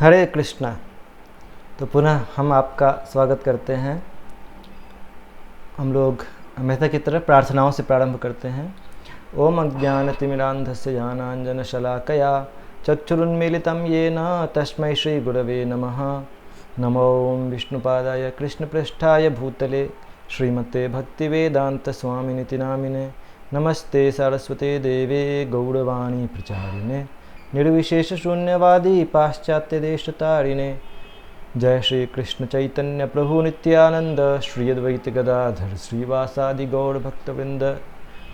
हरे कृष्णा। तो पुनः हम आपका स्वागत करते हैं। हम लोग हमेशा की तरह प्रार्थनाओं से प्रारंभ करते हैं। ओम अज्ञानतिमिरान्धस्य ज्ञानाञ्जनशलाकया चक्षुरुन्मीलितं येन तस्मै श्रीगुरवे नमः। नमो विष्णुपादाय कृष्णपृष्ठाय भूतले श्रीमते भक्तिवेदान्तस्वामिनिति नामिने। नमस्ते सरस्वते देवे गौरवाणी प्रचारिणे निर्विशेष शून्यवादी पाश्चात्य देशतारिणे। जय श्री कृष्ण चैतन्य प्रभु नित्यानंद श्री अद्वैत गदाधर श्रीवासादि गौर भक्तवृंद।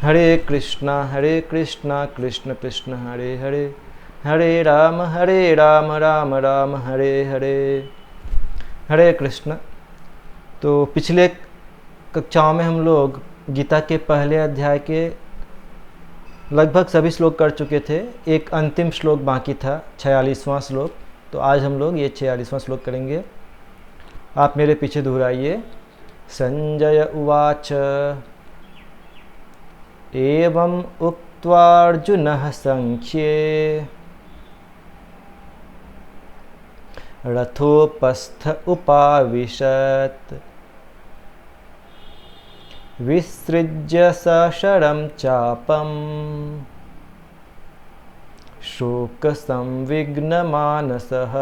हरे कृष्णा कृष्ण कृष्ण हरे हरे, हरे राम राम राम हरे हरे। हरे कृष्ण। तो पिछले कक्षाओं में हम लोग गीता के पहले अध्याय के लगभग सभी श्लोक कर चुके थे। एक अंतिम श्लोक बाकी था, 46वां श्लोक। तो आज हम लोग ये 46वां श्लोक करेंगे। आप मेरे पीछे दोहराइए। संजय उवाच एवं उक्त्वार्जुनः संख्ये रथोपस्थ उपाविशत् विसृज्य सशरं चापं शोक संविघ्नमानसः।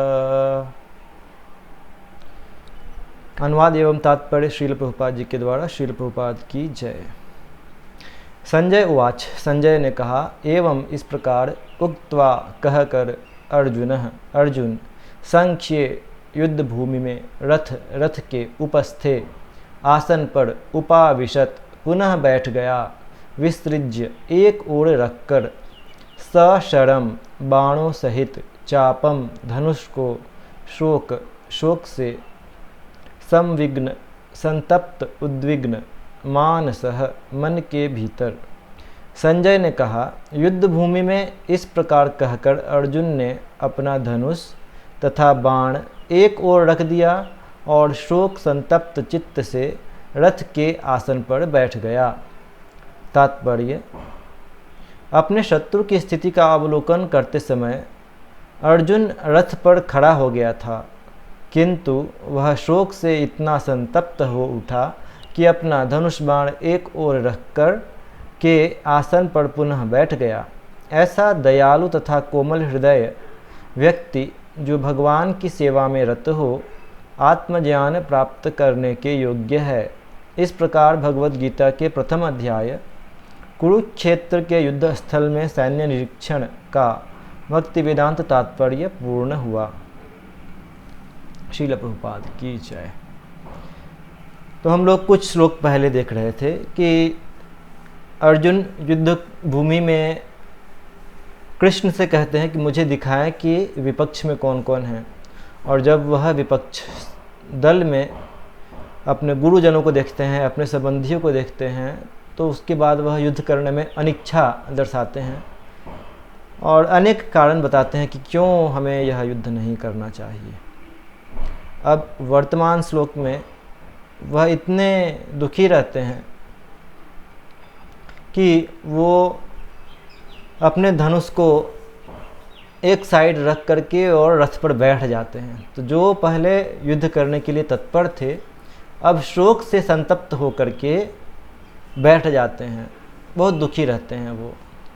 अनुवाद एवं तात्पर्य श्रील प्रभुपाद जी के द्वारा। श्रील प्रभुपाद की जय। संजय उवाच, संजय ने कहा, एवं इस प्रकार, उक्त्वा कहकर, अर्जुन संख्ये युद्ध भूमि में, रथ के उपस्थे आसन पर, उपाविशत पुनः बैठ गया, विसृज्य एक ओर रखकर, सशरम बाणों सहित, चापम धनुष को, शोक से, संविघ्न संतप्त उद्विग्न, मानसः मन के भीतर। संजय ने कहा, युद्ध भूमि में इस प्रकार कहकर अर्जुन ने अपना धनुष तथा बाण एक ओर रख दिया और शोक संतप्त चित्त से रथ के आसन पर बैठ गया। तात्पर्य, अपने शत्रु की स्थिति का अवलोकन करते समय अर्जुन रथ पर खड़ा हो गया था, किंतु वह शोक से इतना संतप्त हो उठा कि अपना धनुष बाण एक ओर रखकर के आसन पर पुनः बैठ गया। ऐसा दयालु तथा कोमल हृदय व्यक्ति जो भगवान की सेवा में रत हो, आत्मज्ञान प्राप्त करने के योग्य है। इस प्रकार भगवद गीता के प्रथम अध्याय कुरुक्षेत्र के युद्ध स्थल में सैन्य निरीक्षण का भक्ति वेदांत तात्पर्य पूर्ण हुआ। श्रील प्रभुपाद की जय। तो हम लोग कुछ श्लोक पहले देख रहे थे कि अर्जुन युद्ध भूमि में कृष्ण से कहते हैं कि मुझे दिखाएं कि विपक्ष में कौन कौन है। और जब वह विपक्ष दल में अपने गुरुजनों को देखते हैं, अपने संबंधियों को देखते हैं, तो उसके बाद वह युद्ध करने में अनिच्छा दर्शाते हैं और अनेक कारण बताते हैं कि क्यों हमें यह युद्ध नहीं करना चाहिए। अब वर्तमान श्लोक में वह इतने दुखी रहते हैं कि वो अपने धनुष को एक साइड रख करके और रथ पर बैठ जाते हैं। तो जो पहले युद्ध करने के लिए तत्पर थे, अब शोक से संतप्त होकर के बैठ जाते हैं। बहुत दुखी रहते हैं वो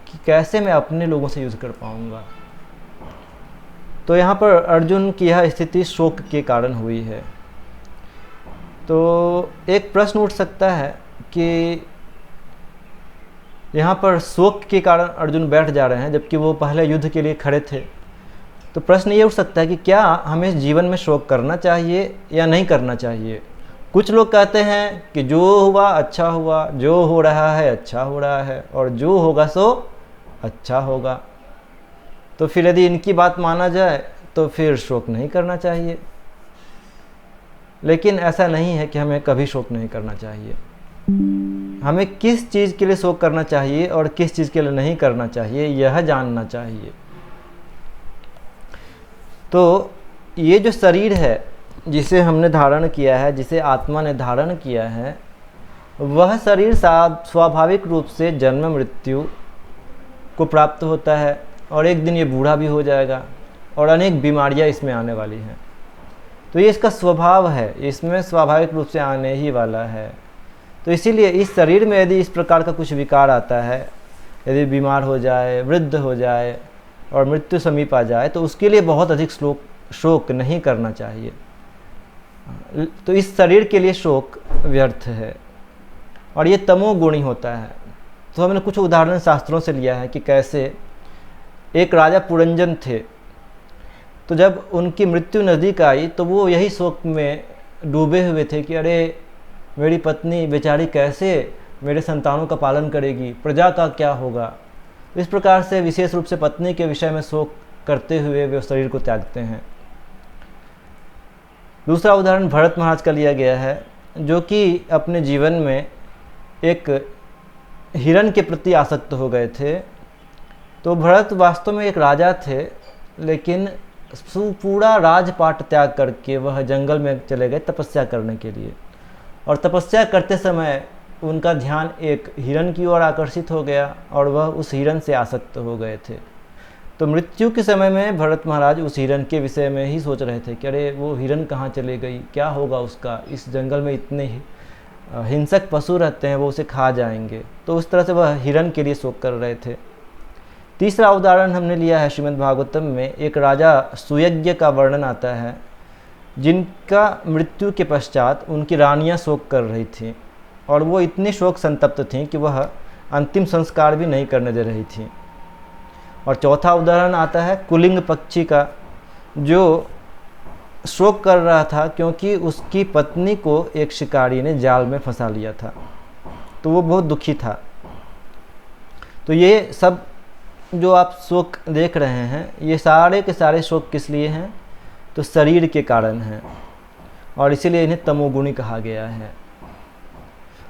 कि कैसे मैं अपने लोगों से युद्ध कर पाऊंगा। तो यहाँ पर अर्जुन की यह स्थिति शोक के कारण हुई है। तो एक प्रश्न उठ सकता है कि यहाँ पर शोक के कारण अर्जुन बैठ जा रहे हैं, जबकि वो पहले युद्ध के लिए खड़े थे। तो प्रश्न ये उठ सकता है कि क्या हमें जीवन में शोक करना चाहिए या नहीं करना चाहिए। कुछ लोग कहते हैं कि जो हुआ अच्छा हुआ, जो हो रहा है अच्छा हो रहा है, और जो होगा सो अच्छा होगा। तो फिर यदि इनकी बात माना जाए तो फिर शोक नहीं करना चाहिए। लेकिन ऐसा नहीं है कि हमें कभी शोक नहीं करना चाहिए। हमें किस चीज़ के लिए शोक करना चाहिए और किस चीज़ के लिए नहीं करना चाहिए, यह जानना चाहिए। तो ये जो शरीर है जिसे हमने धारण किया है, जिसे आत्मा ने धारण किया है, वह शरीर स्वाभाविक रूप से जन्म मृत्यु को प्राप्त होता है और एक दिन ये बूढ़ा भी हो जाएगा और अनेक बीमारियां इसमें आने वाली हैं। तो ये इसका स्वभाव है, इसमें स्वाभाविक रूप से आने ही वाला है। तो इसीलिए इस शरीर में यदि इस प्रकार का कुछ विकार आता है, यदि बीमार हो जाए, वृद्ध हो जाए और मृत्यु समीप आ जाए, तो उसके लिए बहुत अधिक शोक नहीं करना चाहिए। तो इस शरीर के लिए शोक व्यर्थ है और ये तमोगुणी होता है। तो हमने कुछ उदाहरण शास्त्रों से लिया है कि कैसे एक राजा पुरंजन थे, तो जब उनकी मृत्यु नज़दीक आई तो वो यही शोक में डूबे हुए थे कि अरे मेरी पत्नी बेचारी कैसे मेरे संतानों का पालन करेगी, प्रजा का क्या होगा। इस प्रकार से विशेष रूप से पत्नी के विषय में शोक करते हुए वे शरीर को त्यागते हैं। दूसरा उदाहरण भरत महाराज का लिया गया है, जो कि अपने जीवन में एक हिरण के प्रति आसक्त हो गए थे। तो भरत वास्तव में एक राजा थे, लेकिन पूरा राजपाट त्याग करके वह जंगल में चले गए तपस्या करने के लिए। और तपस्या करते समय उनका ध्यान एक हिरण की ओर आकर्षित हो गया और वह उस हिरण से आसक्त हो गए थे। तो मृत्यु के समय में भरत महाराज उस हिरण के विषय में ही सोच रहे थे कि अरे वो हिरण कहाँ चले गई, क्या होगा उसका, इस जंगल में इतने हिंसक पशु रहते हैं, वो उसे खा जाएंगे। तो उस तरह से वह हिरण के लिए शोक कर रहे थे। तीसरा उदाहरण हमने लिया है श्रीमद् भागवतम में, एक राजा सुयज्ञ का वर्णन आता है, जिनका मृत्यु के पश्चात उनकी रानियां शोक कर रही थीं और वो इतनी शोक संतप्त थीं कि वह अंतिम संस्कार भी नहीं करने दे रही थीं। और चौथा उदाहरण आता है कुलिंग पक्षी का, जो शोक कर रहा था क्योंकि उसकी पत्नी को एक शिकारी ने जाल में फंसा लिया था, तो वो बहुत दुखी था। तो ये सब जो आप शोक देख रहे हैं, ये सारे के सारे शोक किस लिए हैं? तो शरीर के कारण हैं, और इसीलिए इन्हें तमोगुणी कहा गया है।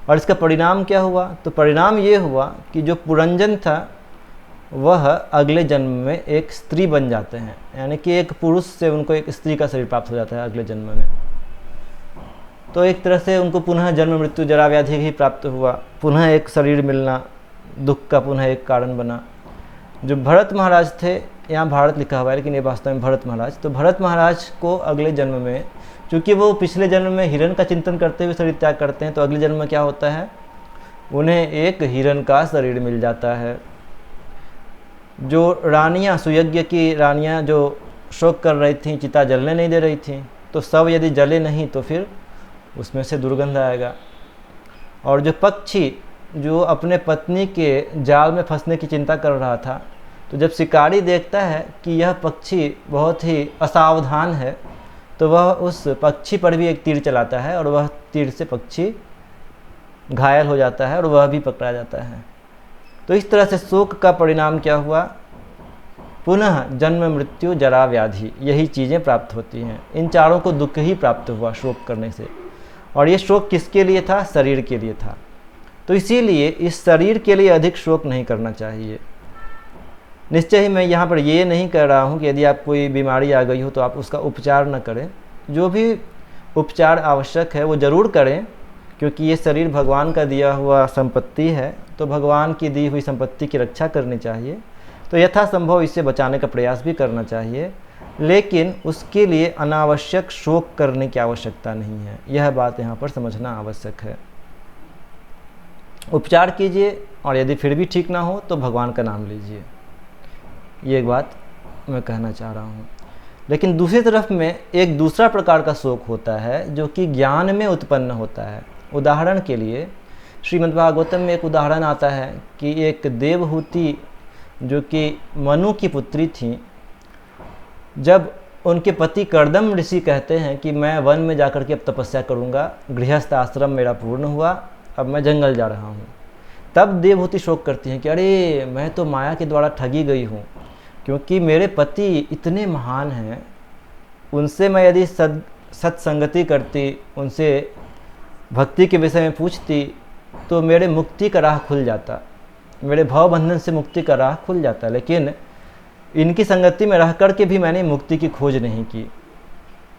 और इसका परिणाम क्या हुआ? तो परिणाम ये हुआ कि जो पुरंजन था वह अगले जन्म में एक स्त्री बन जाते हैं, यानी कि एक पुरुष से उनको एक स्त्री का शरीर प्राप्त हो जाता है अगले जन्म में। तो एक तरह से उनको पुनः जन्म मृत्यु जरा व्याधि ही प्राप्त हुआ, पुनः एक शरीर मिलना दुख का पुनः एक कारण बना। जो भरत महाराज थे, यहाँ भारत लिखा हुआ है लेकिन ये वास्तव में भरत महाराज, तो भरत महाराज को अगले जन्म में, चूँकि वो पिछले जन्म में हिरण का चिंतन करते हुए शरीर त्याग करते हैं, तो अगले जन्म में क्या होता है, उन्हें एक हिरण का शरीर मिल जाता है। जो रानियाँ, सुयज्ञ की रानियाँ जो शोक कर रही थीं, चिता जलने नहीं दे रही थीं, तो सब यदि जले नहीं तो फिर उसमें से दुर्गंध आएगा। और जो पक्षी जो अपने पत्नी के जाल में फंसने की चिंता कर रहा था, तो जब शिकारी देखता है कि यह पक्षी बहुत ही असावधान है, तो वह उस पक्षी पर भी एक तीर चलाता है और वह तीर से पक्षी घायल हो जाता है और वह भी पकड़ा जाता है। तो इस तरह से शोक का परिणाम क्या हुआ? पुनः जन्म मृत्यु जरा व्याधि, यही चीज़ें प्राप्त होती हैं। इन चारों को दुख ही प्राप्त हुआ शोक करने से। और ये शोक किसके लिए था? शरीर के लिए था। तो इसीलिए इस शरीर के लिए अधिक शोक नहीं करना चाहिए। निश्चय ही मैं यहाँ पर ये नहीं कह रहा हूँ कि यदि आप कोई बीमारी आ गई हो तो आप उसका उपचार न करें। जो भी उपचार आवश्यक है वो ज़रूर करें, क्योंकि ये शरीर भगवान का दिया हुआ संपत्ति है, तो भगवान की दी हुई संपत्ति की रक्षा करनी चाहिए। तो यथासंभव इससे बचाने का प्रयास भी करना चाहिए, लेकिन उसके लिए अनावश्यक शोक करने की आवश्यकता नहीं है। यह बात यहाँ पर समझना आवश्यक है। उपचार कीजिए और यदि फिर भी ठीक ना हो तो भगवान का नाम लीजिए। ये एक बात मैं कहना चाह रहा हूँ। लेकिन दूसरी तरफ में एक दूसरा प्रकार का शोक होता है जो कि ज्ञान में उत्पन्न होता है। उदाहरण के लिए श्रीमद्भागवतम में एक उदाहरण आता है कि एक देवहूति जो कि मनु की पुत्री थी, जब उनके पति कर्दम ऋषि कहते हैं कि मैं वन में जाकर के अब तपस्या करूँगा, गृहस्थ आश्रम मेरा पूर्ण हुआ, अब मैं जंगल जा रहा हूँ, तब देवहूति शोक करती हैं कि अरे मैं तो माया के द्वारा ठगी गई हूँ, क्योंकि मेरे पति इतने महान हैं, उनसे मैं यदि सत्संगति करती, उनसे भक्ति के विषय में पूछती, तो मेरे मुक्ति का राह खुल जाता, मेरे भव बंधन से मुक्ति का राह खुल जाता। लेकिन इनकी संगति में रह कर के भी मैंने मुक्ति की खोज नहीं की,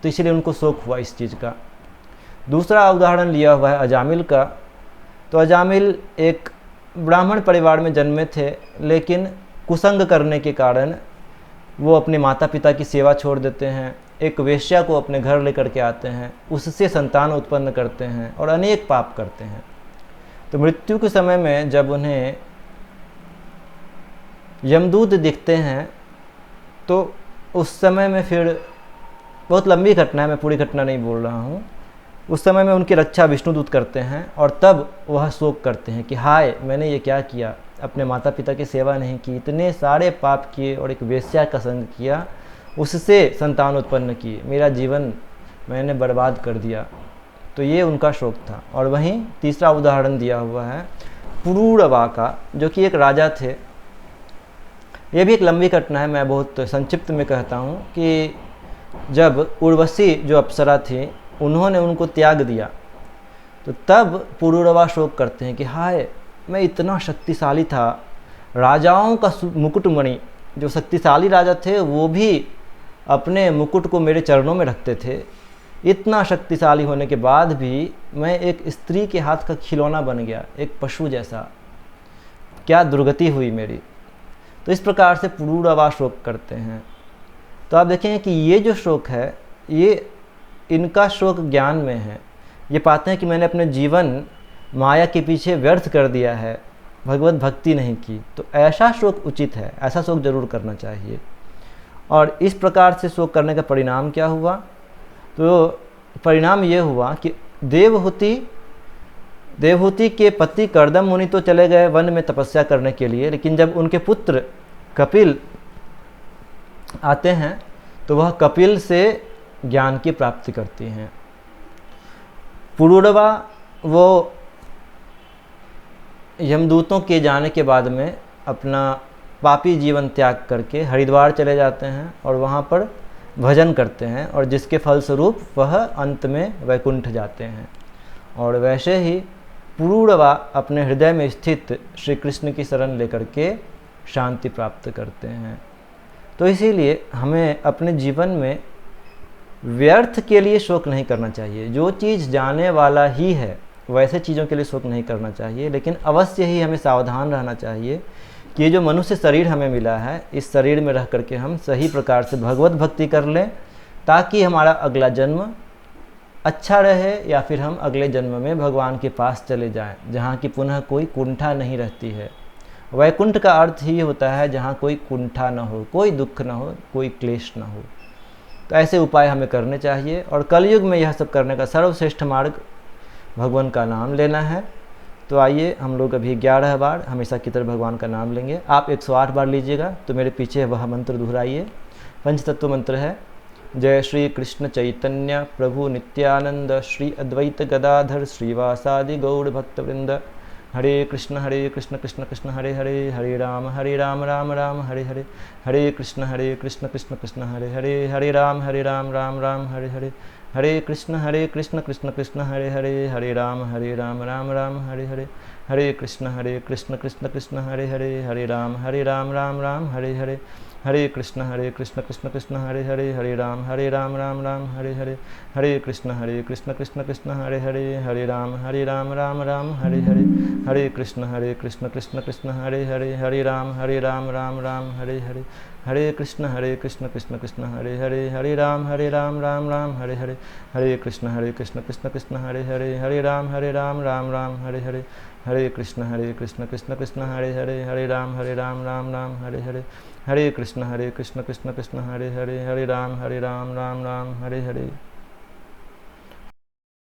तो इसलिए उनको शोक हुआ इस चीज़ का। दूसरा उदाहरण लिया हुआ है अजामिल का। तो अजामिल एक ब्राह्मण परिवार में जन्मे थे, लेकिन कुसंग करने के कारण वो अपने माता पिता की सेवा छोड़ देते हैं, एक वेश्या को अपने घर लेकर के आते हैं, उससे संतान उत्पन्न करते हैं और अनेक पाप करते हैं। तो मृत्यु के समय में जब उन्हें यमदूत दिखते हैं तो उस समय में फिर, बहुत लंबी घटना है, मैं पूरी घटना नहीं बोल रहा हूँ, उस समय में उनकी रक्षा विष्णुदूत करते हैं और तब वह शोक करते हैं कि हाय मैंने ये क्या किया, अपने माता पिता की सेवा नहीं की, इतने सारे पाप किए और एक वेश्या का संग किया, उससे संतान उत्पन्न किए, मेरा जीवन मैंने बर्बाद कर दिया। तो ये उनका शोक था। और वहीं तीसरा उदाहरण दिया हुआ है पुरूरवा का, जो कि एक राजा थे। ये भी एक लंबी घटना है, मैं बहुत संक्षिप्त में कहता हूँ कि जब उर्वशी जो अप्सरा थी उन्होंने उनको त्याग दिया, तो तब पुरूरवा शोक करते हैं कि हाय मैं इतना शक्तिशाली था, राजाओं का मुकुटमणि, जो शक्तिशाली राजा थे वो भी अपने मुकुट को मेरे चरणों में रखते थे, इतना शक्तिशाली होने के बाद भी मैं एक स्त्री के हाथ का खिलौना बन गया, एक पशु जैसा, क्या दुर्गति हुई मेरी। तो इस प्रकार से पुरूरवा शोक करते हैं। तो आप देखें कि ये जो शोक है, ये इनका शोक ज्ञान में है। ये पाते हैं कि मैंने अपने जीवन माया के पीछे व्यर्थ कर दिया है, भगवत भक्ति नहीं की। तो ऐसा शोक उचित है, ऐसा शोक जरूर करना चाहिए। और इस प्रकार से शोक करने का परिणाम क्या हुआ? तो परिणाम ये हुआ कि देवहूति के पति कर्दम मुनि तो चले गए वन में तपस्या करने के लिए, लेकिन जब उनके पुत्र कपिल आते हैं तो वह कपिल से ज्ञान की प्राप्ति करती हैं। पुरूरवा वो यमदूतों के जाने के बाद में अपना पापी जीवन त्याग करके हरिद्वार चले जाते हैं और वहाँ पर भजन करते हैं, और जिसके फलस्वरूप वह अंत में वैकुंठ जाते हैं। और वैसे ही पुरूरवा अपने हृदय में स्थित श्री कृष्ण की शरण लेकर के शांति प्राप्त करते हैं। तो इसीलिए हमें अपने जीवन में व्यर्थ के लिए शोक नहीं करना चाहिए। जो चीज़ जाने वाला ही है वैसे चीज़ों के लिए शोक नहीं करना चाहिए, लेकिन अवश्य ही हमें सावधान रहना चाहिए कि ये जो मनुष्य शरीर हमें मिला है, इस शरीर में रह करके हम सही प्रकार से भगवत भक्ति कर लें, ताकि हमारा अगला जन्म अच्छा रहे, या फिर हम अगले जन्म में भगवान के पास चले जाएं, जहाँ की पुनः कोई कुंठा नहीं रहती है। वैकुंठ का अर्थ ही होता है जहाँ कोई कुंठा न हो, कोई दुख न हो, कोई क्लेश न हो। तो ऐसे उपाय हमें करने चाहिए, और कलयुग में यह सब करने का सर्वश्रेष्ठ मार्ग भगवान का नाम लेना है। तो आइए हम लोग अभी 11 बार हमेशा की तरह भगवान का नाम लेंगे। आप 108 बार लीजिएगा, तो मेरे पीछे वह मंत्र दोहराइए। पंचतत्व मंत्र है, जय श्री कृष्ण चैतन्य प्रभु नित्यानंद श्री अद्वैत गदाधर श्रीवासादि गौड़ भक्तवृंद। हरे कृष्ण कृष्ण कृष्ण हरे हरे, हरे राम राम राम हरे हरे, हरे कृष्ण कृष्ण कृष्ण हरे हरे, हरे राम राम राम हरे हरे, हरे कृष्ण कृष्ण कृष्ण हरे हरे, हरे राम राम राम हरे हरे, हरे कृष्ण कृष्ण कृष्ण हरे हरे, हरे राम राम राम हरे हरे, हरे कृष्ण कृष्ण कृष्ण हरे हरे, हरे राम राम राम हरे हरे, हरे कृष्ण कृष्ण कृष्ण हरे हरे, हरे राम राम राम हरे हरे, हरे कृष्ण कृष्ण कृष्ण हरे हरे, हरे राम राम राम हरे हरे, हरे कृष्ण कृष्ण कृष्ण हरे हरे, हरे राम राम राम हरे हरे, हरे कृष्ण कृष्ण कृष्ण हरे हरे, हरे राम राम राम हरे हरे, हरे कृष्ण कृष्ण कृष्ण हरे हरे, हरे राम राम राम हरे हरे, हरे कृष्ण कृष्ण कृष्ण हरे हरे, हरे राम राम राम हरे हरे।